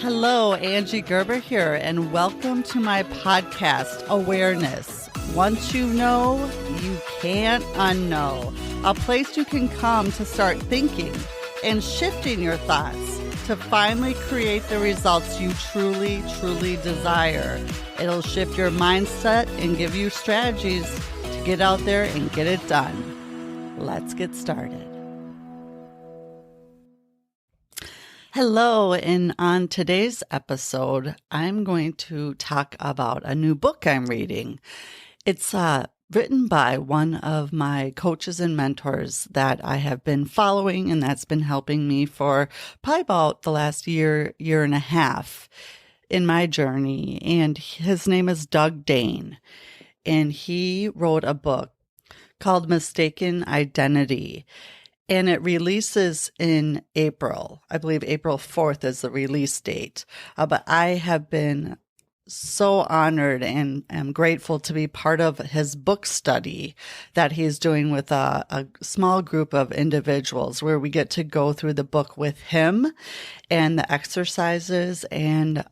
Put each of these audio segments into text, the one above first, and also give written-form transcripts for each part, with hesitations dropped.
Hello, Angie Gerber here, and welcome to my podcast, Awareness. Once you know, you can't unknow. A place you can come to start thinking and shifting your thoughts to finally create the results you truly, truly desire. It'll shift your mindset and give you strategies to get out there and get it done. Let's get started. Hello, and on today's episode, I'm going to talk about a new book I'm reading. It's written by one of my coaches and mentors that I have been following, and that's been helping me for probably about the last year and a half in my journey. And his name is Doug Dane, and he wrote a book called Mistaken Identity. And it releases in April. I believe April 4th is the release date. But I have been so honored and am grateful to be part of his book study that he's doing with a small group of individuals where we get to go through the book with him and the exercises and,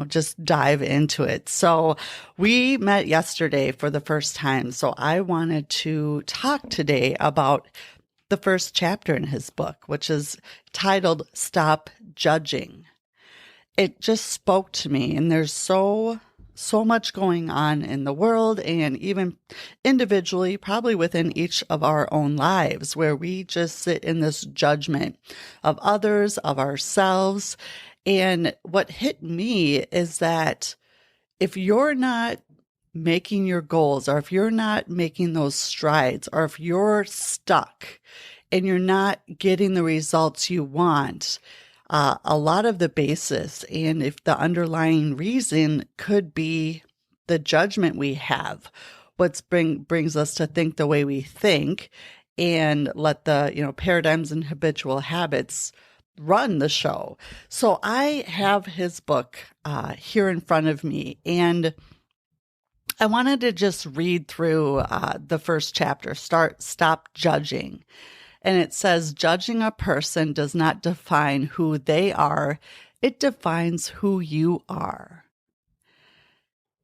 just dive into it. So we met yesterday for the first time. So I wanted to talk today about the first chapter in his book, which is titled Stop Judging. It just spoke to me, and there's so much going on in the world and even individually, probably within each of our own lives, where we just sit in this judgment of others, of ourselves. And what hit me is that if you're not making your goals, or if you're not making those strides, or if you're stuck and you're not getting the results you want, a lot of the basis and if the underlying reason could be the judgment we have, what brings us to think the way we think and let the paradigms and habitual habits run the show. So I have his book here in front of me, and I wanted to just read through the first chapter, Stop Judging. And it says, judging a person does not define who they are. It defines who you are.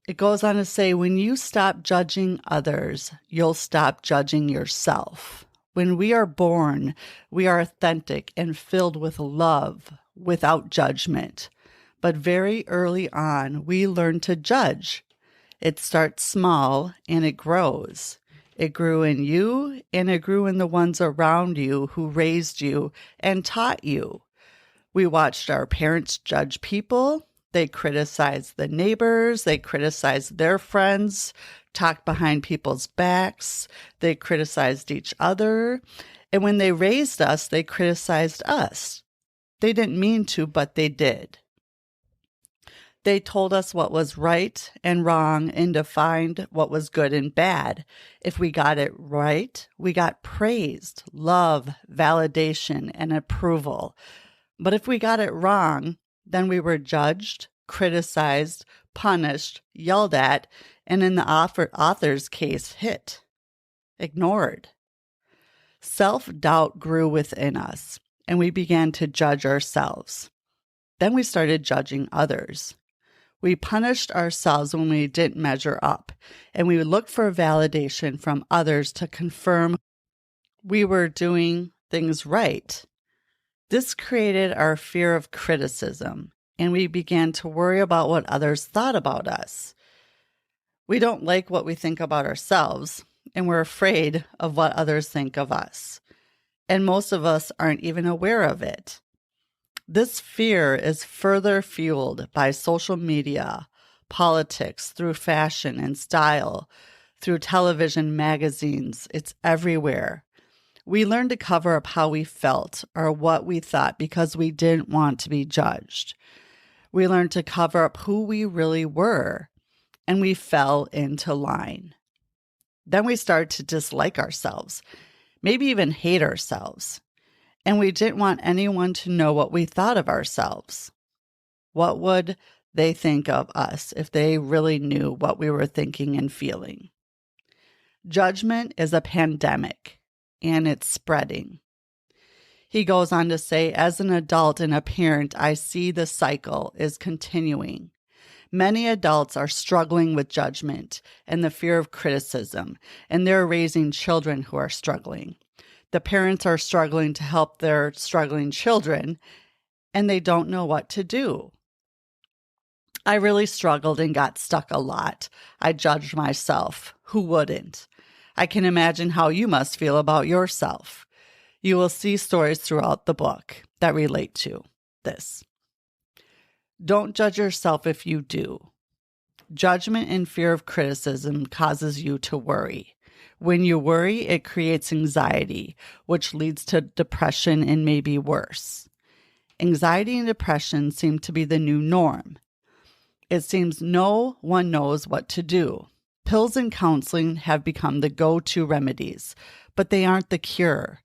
It goes on to say, when you stop judging others, you'll stop judging yourself. When we are born, we are authentic and filled with love without judgment. But very early on, we learn to judge. It starts small and it grows. It grew in you and it grew in the ones around you who raised you and taught you. We watched our parents judge people. They criticized the neighbors. They criticized their friends, talked behind people's backs. They criticized each other. And when they raised us, they criticized us. They didn't mean to, but they did. They told us what was right and wrong and defined what was good and bad. If we got it right, we got praised, love, validation, and approval. But if we got it wrong, then we were judged, criticized, punished, yelled at, and in the author's case, hit, ignored. Self-doubt grew within us, and we began to judge ourselves. Then we started judging others. We punished ourselves when we didn't measure up, and we would look for validation from others to confirm we were doing things right. This created our fear of criticism, and we began to worry about what others thought about us. We don't like what we think about ourselves, and we're afraid of what others think of us. And most of us aren't even aware of it. This fear is further fueled by social media, politics, through fashion and style, through television, magazines. It's everywhere. We learned to cover up how we felt or what we thought because we didn't want to be judged. We learned to cover up who we really were, and we fell into line. Then we started to dislike ourselves, maybe even hate ourselves. And we didn't want anyone to know what we thought of ourselves. What would they think of us if they really knew what we were thinking and feeling? Judgment is a pandemic, and it's spreading. He goes on to say, as an adult and a parent, I see the cycle is continuing. Many adults are struggling with judgment and the fear of criticism, and they're raising children who are struggling. The parents are struggling to help their struggling children, and they don't know what to do. I really struggled and got stuck a lot. I judged myself. Who wouldn't? I can imagine how you must feel about yourself. You will see stories throughout the book that relate to this. Don't judge yourself if you do. Judgment and fear of criticism causes you to worry. When you worry, it creates anxiety, which leads to depression and maybe worse. Anxiety and depression seem to be the new norm. It seems no one knows what to do. Pills and counseling have become the go-to remedies, but they aren't the cure.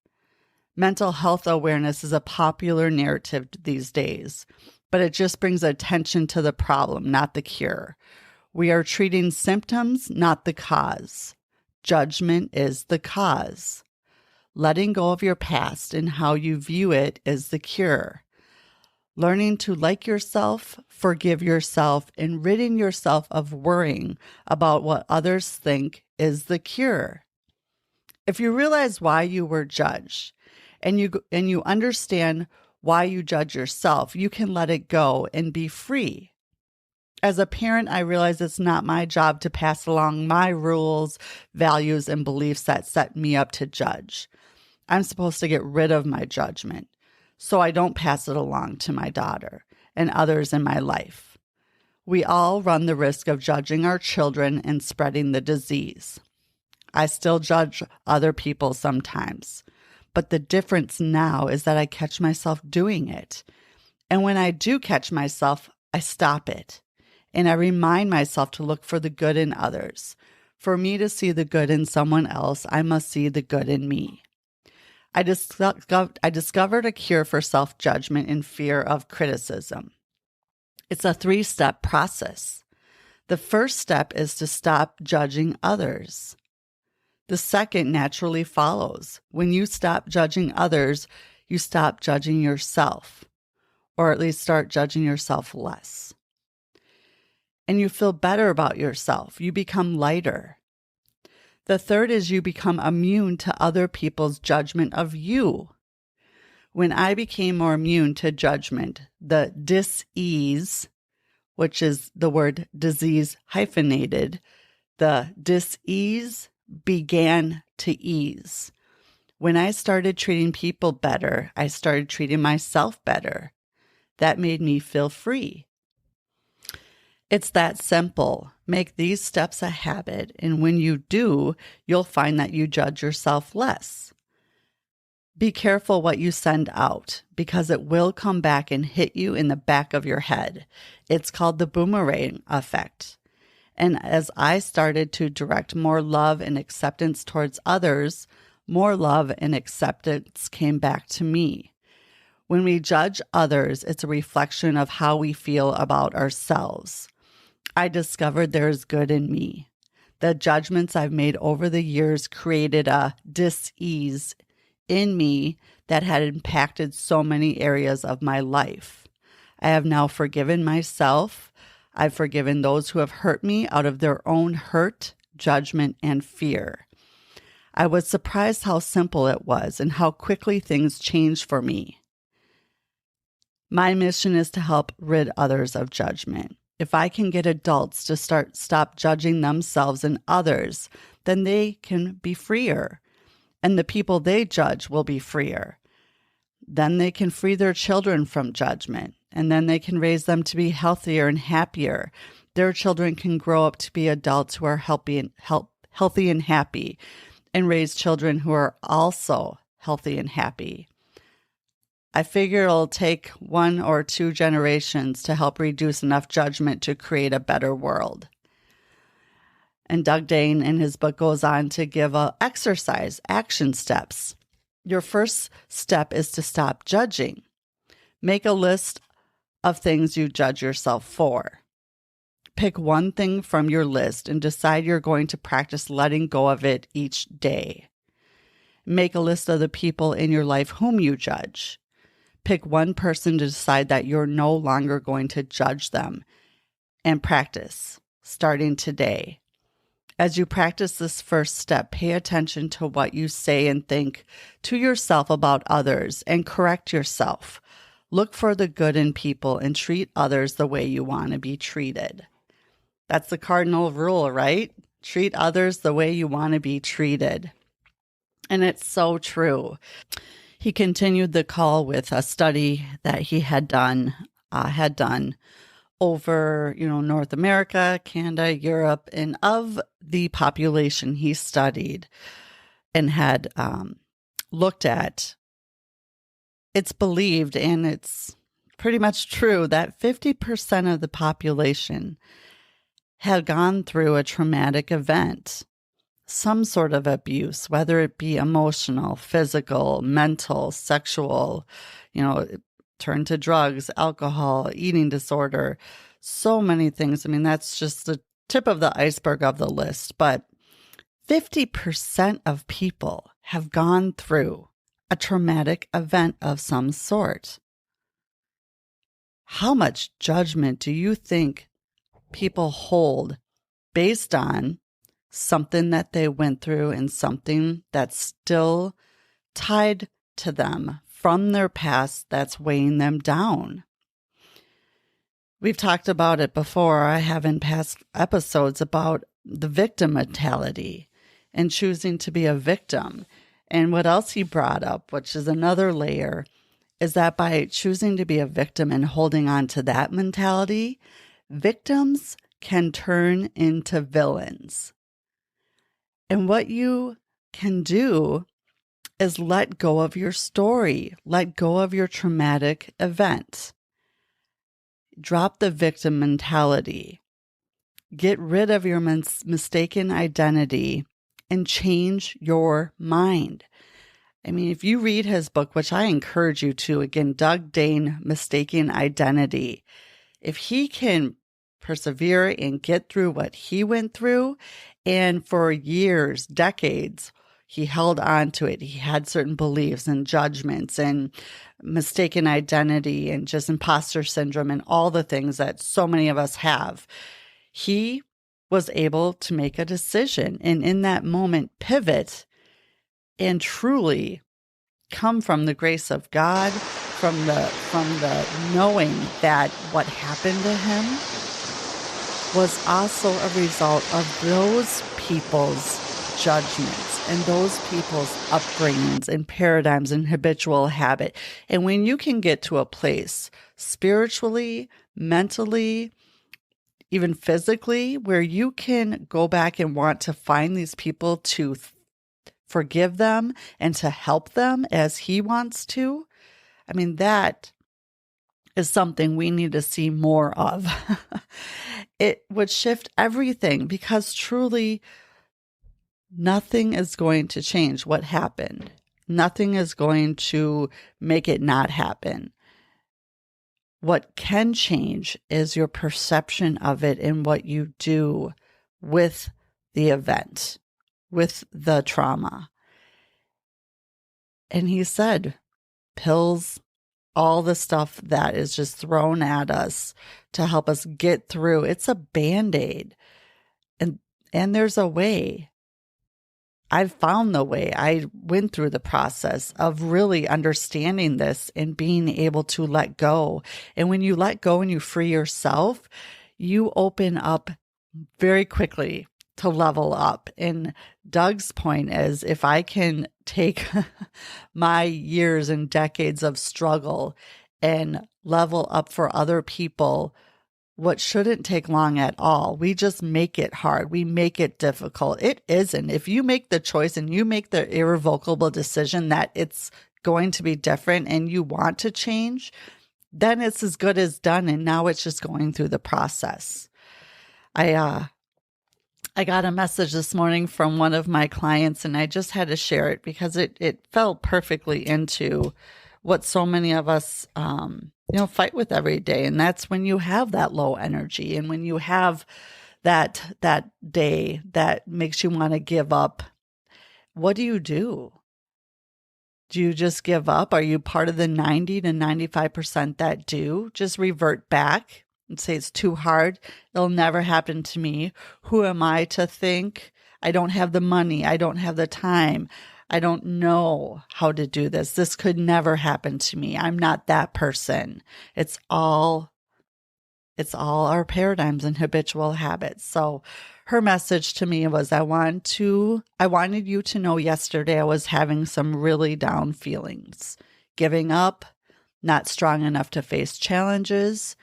Mental health awareness is a popular narrative these days, but it just brings attention to the problem, not the cure. We are treating symptoms, not the cause. Judgment is the cause. Letting go of your past and how you view it is the cure. Learning to like yourself, forgive yourself, and ridding yourself of worrying about what others think is the cure. If you realize why you were judged and you understand why you judge yourself, you can let it go and be free. As a parent, I realize it's not my job to pass along my rules, values, and beliefs that set me up to judge. I'm supposed to get rid of my judgment, so I don't pass it along to my daughter and others in my life. We all run the risk of judging our children and spreading the disease. I still judge other people sometimes, but the difference now is that I catch myself doing it. And when I do catch myself, I stop it. And I remind myself to look for the good in others. For me to see the good in someone else, I must see the good in me. I discovered a cure for self-judgment and fear of criticism. It's a 3-step process. The first step is to stop judging others. The second naturally follows. When you stop judging others, you stop judging yourself, or at least start judging yourself less. And you feel better about yourself. You become lighter. The third is you become immune to other people's judgment of you. When I became more immune to judgment, the dis-ease, which is the word disease hyphenated, the dis-ease began to ease. When I started treating people better, I started treating myself better. That made me feel free. It's that simple. Make these steps a habit, and when you do, you'll find that you judge yourself less. Be careful what you send out, because it will come back and hit you in the back of your head. It's called the boomerang effect. And as I started to direct more love and acceptance towards others, more love and acceptance came back to me. When we judge others, it's a reflection of how we feel about ourselves. I discovered there is good in me. The judgments I've made over the years created a dis-ease in me that had impacted so many areas of my life. I have now forgiven myself. I've forgiven those who have hurt me out of their own hurt, judgment, and fear. I was surprised how simple it was and how quickly things changed for me. My mission is to help rid others of judgment. If I can get adults to stop judging themselves and others, then they can be freer, and the people they judge will be freer. Then they can free their children from judgment, and then they can raise them to be healthier and happier. Their children can grow up to be adults who are healthy and happy, and raise children who are also healthy and happy. I figure it'll take 1 or 2 generations to help reduce enough judgment to create a better world. And Doug Dane in his book goes on to give action steps. Your first step is to stop judging. Make a list of things you judge yourself for. Pick one thing from your list and decide you're going to practice letting go of it each day. Make a list of the people in your life whom you judge. Pick one person to decide that you're no longer going to judge them. And practice, starting today. As you practice this first step, pay attention to what you say and think to yourself about others and correct yourself. Look for the good in people and treat others the way you want to be treated. That's the cardinal rule, right? Treat others the way you want to be treated. And it's so true. He continued the call with a study that he had done over, North America, Canada, Europe, and of the population he studied and had looked at. It's believed, and it's pretty much true, that 50% of the population had gone through a traumatic event, some sort of abuse, whether it be emotional, physical, mental, sexual, turn to drugs, alcohol, eating disorder, so many things. I mean, that's just the tip of the iceberg of the list. But 50% of people have gone through a traumatic event of some sort. How much judgment do you think people hold based on something that they went through and something that's still tied to them from their past that's weighing them down? We've talked about it before. I have in past episodes about the victim mentality and choosing to be a victim. And what else he brought up, which is another layer, is that by choosing to be a victim and holding on to that mentality, victims can turn into villains. And what you can do is let go of your story, let go of your traumatic event. Drop the victim mentality. Get rid of your mistaken identity and change your mind. I mean, if you read his book, which I encourage you to, again, Doug Dane, Mistaken Identity, if he can persevere and get through what he went through, and for years, decades, he held on to it. He had certain beliefs and judgments and mistaken identity and just imposter syndrome and all the things that so many of us have. He was able to make a decision and in that moment pivot and truly come from the grace of God, from the knowing that what happened to him was also a result of those people's judgments and those people's upbringings and paradigms and habitual habit. And when you can get to a place spiritually, mentally, even physically, where you can go back and want to find these people to forgive them and to help them as he wants to, I mean, that is something we need to see more of. It would shift everything because truly nothing is going to change what happened. Nothing is going to make it not happen. What can change is your perception of it and what you do with the event, with the trauma. And he said, pills, all the stuff that is just thrown at us to help us get through. It's a Band-Aid. And there's a way. I've found the way. I went through the process of really understanding this and being able to let go. And when you let go and you free yourself, you open up very quickly to level up. And Doug's point is, if I can take my years and decades of struggle and level up for other people, what shouldn't take long at all, we just make it hard. We make it difficult. It isn't. If you make the choice and you make the irrevocable decision that it's going to be different and you want to change, then it's as good as done. And now it's just going through the process. I got a message this morning from one of my clients, and I just had to share it because it fell perfectly into what so many of us, fight with every day. And that's when you have that low energy and when you have that day that makes you want to give up. What do you do? Do you just give up? Are you part of the 90 to 95% that do? Just revert back and say it's too hard. It'll never happen to me. Who am I to think? I don't have the money. I don't have the time. I don't know how to do this. This could never happen to me. I'm not that person. It's all our paradigms and habitual habits. So her message to me was, I wanted you to know yesterday I was having some really down feelings, giving up, not strong enough to face challenges.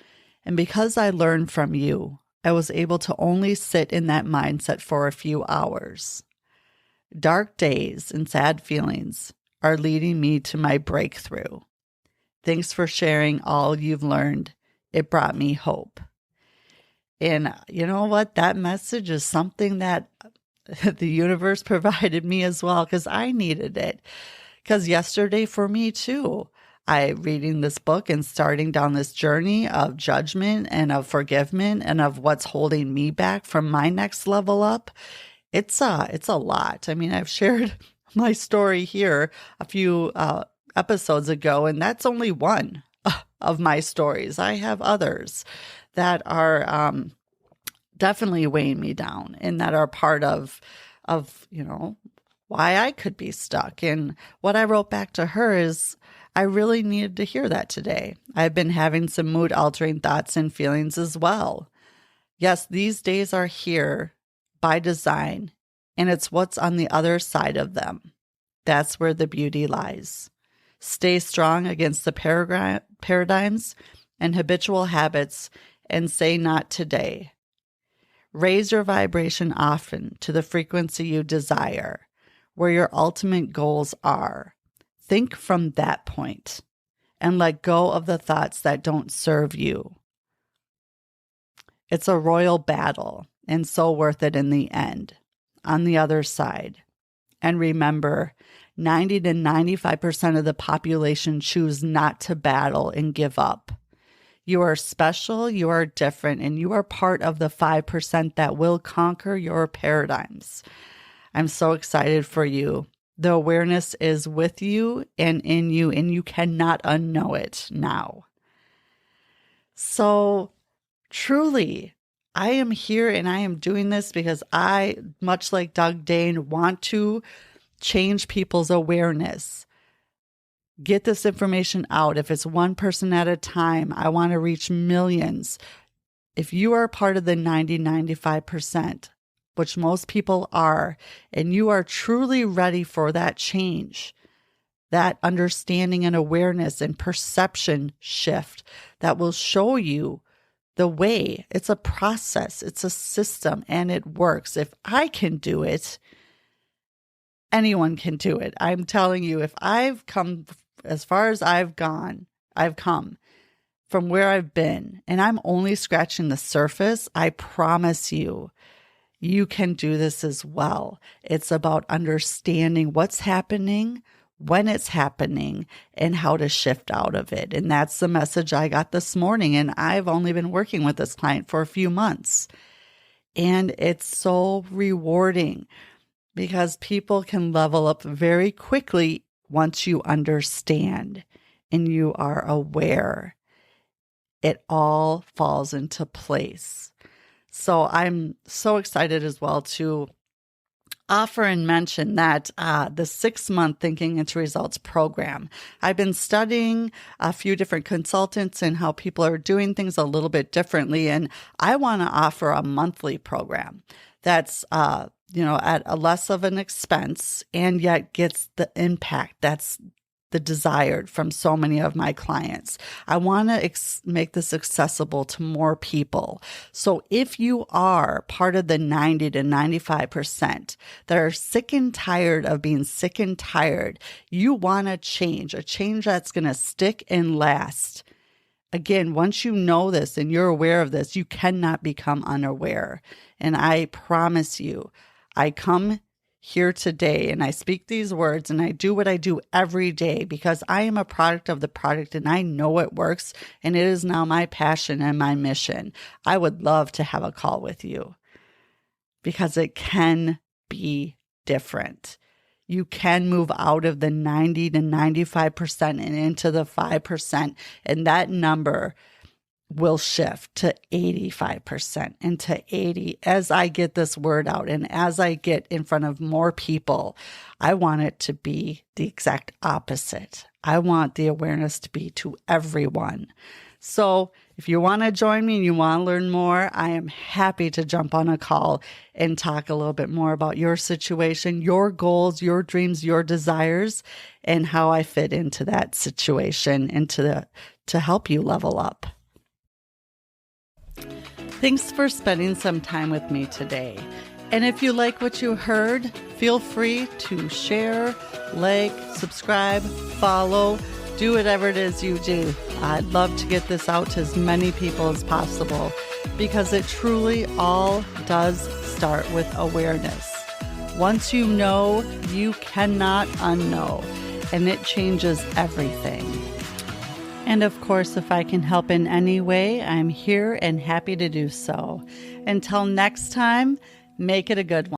And because I learned from you, I was able to only sit in that mindset for a few hours. Dark days and sad feelings are leading me to my breakthrough. Thanks for sharing all you've learned. It brought me hope. And you know what? That message is something that the universe provided me as well, because I needed it. Because yesterday for me too, reading this book and starting down this journey of judgment and of forgiveness and of what's holding me back from my next level up, it's a lot. I mean, I've shared my story here a few episodes ago, and that's only one of my stories. I have others that are definitely weighing me down and that are part of why I could be stuck. And what I wrote back to her is, I really needed to hear that today. I've been having some mood altering thoughts and feelings as well. Yes, these days are here by design, and it's what's on the other side of them. That's where the beauty lies. Stay strong against the paradigms and habitual habits and say not today. Raise your vibration often to the frequency you desire, where your ultimate goals are. Think from that point and let go of the thoughts that don't serve you. It's a royal battle and so worth it in the end. On the other side. And remember, 90 to 95% of the population choose not to battle and give up. You are special, you are different, and you are part of the 5% that will conquer your paradigms. I'm so excited for you. The awareness is with you and in you, and you cannot unknow it now. So truly, I am here and I am doing this because I, much like Doug Dane, want to change people's awareness. Get this information out. If it's one person at a time, I want to reach millions. If you are part of the 90-95%, which most people are, and you are truly ready for that change, that understanding and awareness and perception shift that will show you the way. It's a process, it's a system, and it works. If I can do it, anyone can do it. I'm telling you, if I've come as far as I've come from where I've been, and I'm only scratching the surface, I promise you, you can do this as well. It's about understanding what's happening, when it's happening, and how to shift out of it. And that's the message I got this morning. And I've only been working with this client for a few months. And it's so rewarding because people can level up very quickly once you understand and you are aware. It all falls into place. So I'm so excited as well to offer and mention that the 6-month Thinking into Results program. I've been studying a few different consultants and how people are doing things a little bit differently. And I want to offer a monthly program that's, at a less of an expense and yet gets the impact that's the desired from so many of my clients. I want to make this accessible to more people. So if you are part of the 90 to 95% that are sick and tired of being sick and tired, you want a change that's going to stick and last. Again, once you know this and you're aware of this, you cannot become unaware. And I promise you, I come here today and I speak these words and I do what I do every day because I am a product of the product and I know it works, and it is now my passion and my mission. I would love to have a call with you because it can be different. You can move out of the 90 to 95% and into the 5%. And that number will shift to 85% and to 80 as I get this word out and as I get in front of more people. I want it to be the exact opposite. I want the awareness to be to everyone. So if you want to join me and you want to learn more, I am happy to jump on a call and talk a little bit more about your situation, your goals, your dreams, your desires, and how I fit into that situation and to help you level up. Thanks for spending some time with me today. And if you like what you heard, feel free to share, like, subscribe, follow, do whatever it is you do. I'd love to get this out to as many people as possible because it truly all does start with awareness. Once you know, you cannot unknow, and it changes everything. And of course, if I can help in any way, I'm here and happy to do so. Until next time, make it a good one.